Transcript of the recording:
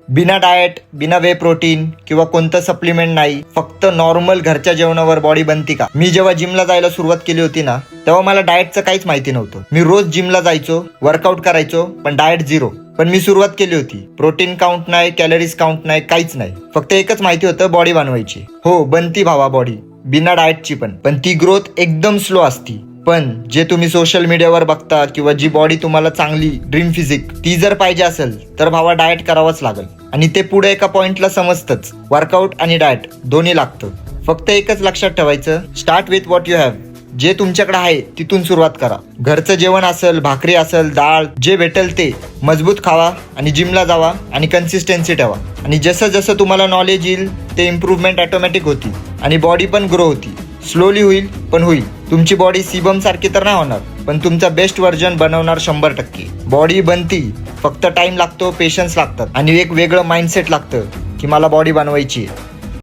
बिना डाएट, बिना वे प्रोटीन किंवा कोणतं सप्लिमेंट नाही, फक्त नॉर्मल घरच्या जेवणावर बॉडी बनती का? मी जेव्हा जिमला जायला सुरुवात केली होती ना, तेव्हा मला डाएटचं काहीच माहिती नव्हतं. मी रोज जिमला जायचो, वर्कआउट करायचो, पण डाएट झिरो. पण मी सुरुवात केली होती. प्रोटीन काउंट नाही, कॅलरीज काउंट नाही, काहीच नाही. फक्त एकच माहिती होतं, बॉडी बनवायची. हो, बनती भावा बॉडी, बिना डाएटची पण ती ग्रोथ एकदम स्लो असती. पण जे तुम्ही सोशल मीडियावर बघता किंवा जी बॉडी तुम्हाला चांगली ड्रीम फिजिक ती जर पाहिजे असेल तर भावा डाएट करावंच लागेल. आणि ते पुढे एका पॉइंटला समजतंच. वर्कआउट आणि डाएट दोन्ही लागतं. फक्त एकच लक्षात ठेवायचं, start with what you have. जे तुमच्याकडे आहे तिथून सुरुवात करा. घरचं जेवण असेल, भाकरी असेल, डाळ, जे भेटेल ते मजबूत खावा आणि जिमला जावा आणि कन्सिस्टन्सी ठेवा. आणि जसं जसं तुम्हाला नॉलेज येईल ते इम्प्रूव्हमेंट ऑटोमॅटिक होती आणि बॉडी पण ग्रो होती. स्लोली होईल पण होईल. तुमची बॉडी सीबम सारखी तर नाही होणार, पण तुमचा बेस्ट व्हर्जन बनवणार 100%. बॉडी बनती, फक्त टाइम लागतो, पेशन्स लागतात आणि एक वेगळं माइंडसेट लागतं की मला बॉडी बनवायची आहे.